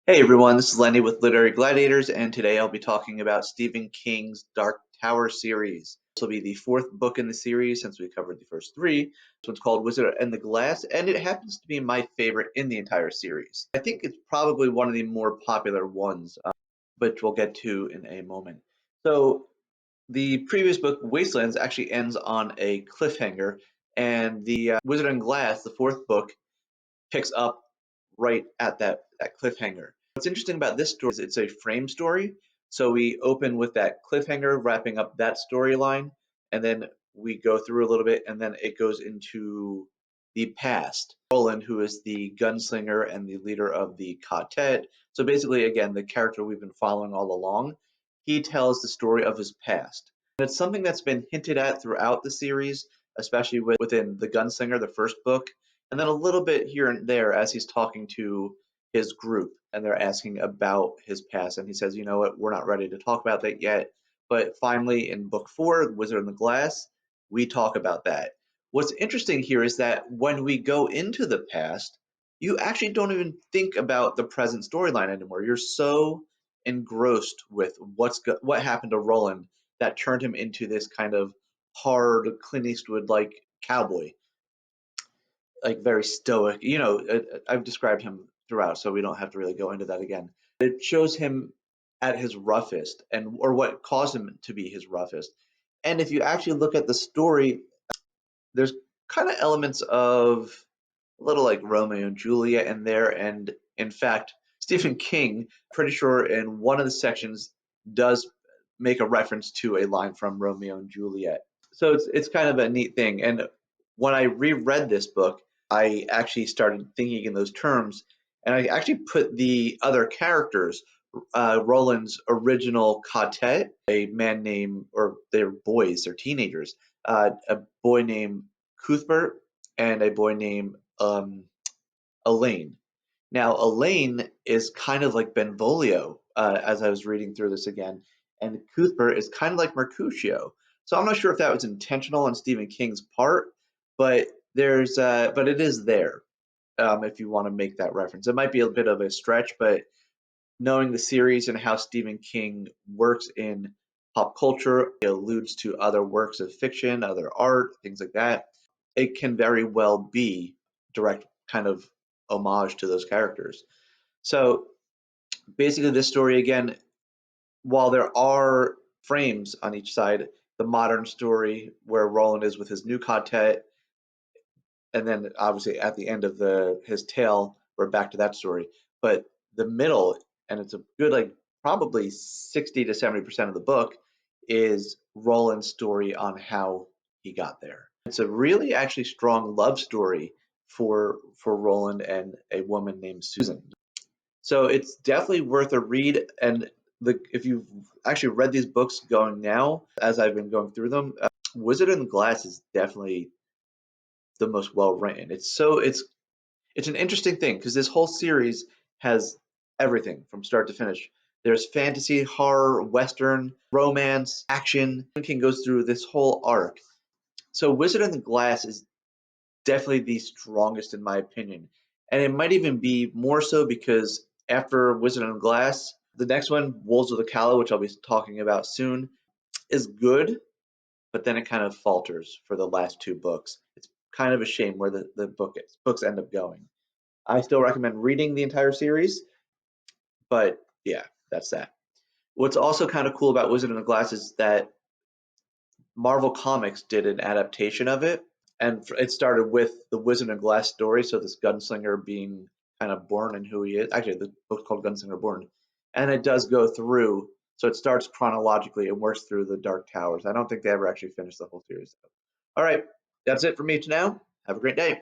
Hey everyone, this is Lenny with Literary Gladiators, and today I'll be talking about Stephen King's Dark Tower series. This will be the fourth book in the series since we covered the first three. This one's called Wizard and the Glass, and it happens to be my favorite in the entire series. I think it's probably one of the more popular ones, which we'll get to in a moment. So, the previous book, Wastelands, actually ends on a cliffhanger, and the Wizard and Glass, the fourth book, picks up right at that cliffhanger. What's interesting about this story is it's a frame story. So we open with that cliffhanger, wrapping up that storyline, and then we go through a little bit, and then it goes into the past. Roland, who is the gunslinger and the leader of the quartet. So basically, again, the character we've been following all along, he tells the story of his past. And it's something that's been hinted at throughout the series, especially within the gunslinger, the first book, and then a little bit here and there as he's talking to his group and they're asking about his past. And he says, you know what, we're not ready to talk about that yet. But finally, in book four, Wizard in the Glass, we talk about that. What's interesting here is that when we go into the past, you actually don't even think about the present storyline anymore. You're so engrossed with what happened to Roland that turned him into this kind of hard Clint Eastwood like cowboy, like very stoic. I've described him throughout, so we don't have to really go into that again. It shows him at his roughest, and or what caused him to be his roughest. And if you actually look at the story, there's kind of elements of a little like Romeo and Juliet in there. And in fact, Stephen King, pretty sure in one of the sections, does make a reference to a line from Romeo and Juliet. So it's kind of a neat thing. And when I reread this book, I actually started thinking in those terms, and I actually put the other characters, Roland's original quartet, a man named, or they're boys, they're teenagers, a boy named Cuthbert and a boy named Elaine. Now, Elaine is kind of like Benvolio, as I was reading through this again, and Cuthbert is kind of like Mercutio. So I'm not sure if that was intentional on Stephen King's part, but but it is there, if you want to make that reference. It might be a bit of a stretch, but knowing the series and how Stephen King works in pop culture, he alludes to other works of fiction, other art, things like that. It can very well be direct kind of homage to those characters. So basically, this story again, while there are frames on each side, the modern story where Roland is with his new quartet, and then obviously at the end of his tale, we're back to that story. But the middle, and it's a good like probably 60 to 70% of the book, is Roland's story on how he got there. It's a really actually strong love story for Roland and a woman named Susan. So it's definitely worth a read. And if you've actually read these books going now, as I've been going through them, Wizard in the Glass is definitely the most well written. It's an interesting thing because this whole series has everything from start to finish. There's fantasy, horror, western, romance, action. King goes through this whole arc. So Wizard in the Glass is definitely the strongest in my opinion. And it might even be more so because after Wizard in the Glass, the next one, Wolves of the Calla, which I'll be talking about soon, is good, but then it kind of falters for the last two books. It's kind of a shame where the books end up going. I still recommend reading the entire series, but yeah, that's that. What's also kind of cool about Wizard in the Glass is that Marvel Comics did an adaptation of it, and it started with the Wizard and Glass story. So this gunslinger being kind of born and who he is. Actually, the book's called Gunslinger Born, and it does go through. So it starts chronologically and works through the Dark Towers. I don't think they ever actually finished the whole series. All right, that's it for me now. Have a great day.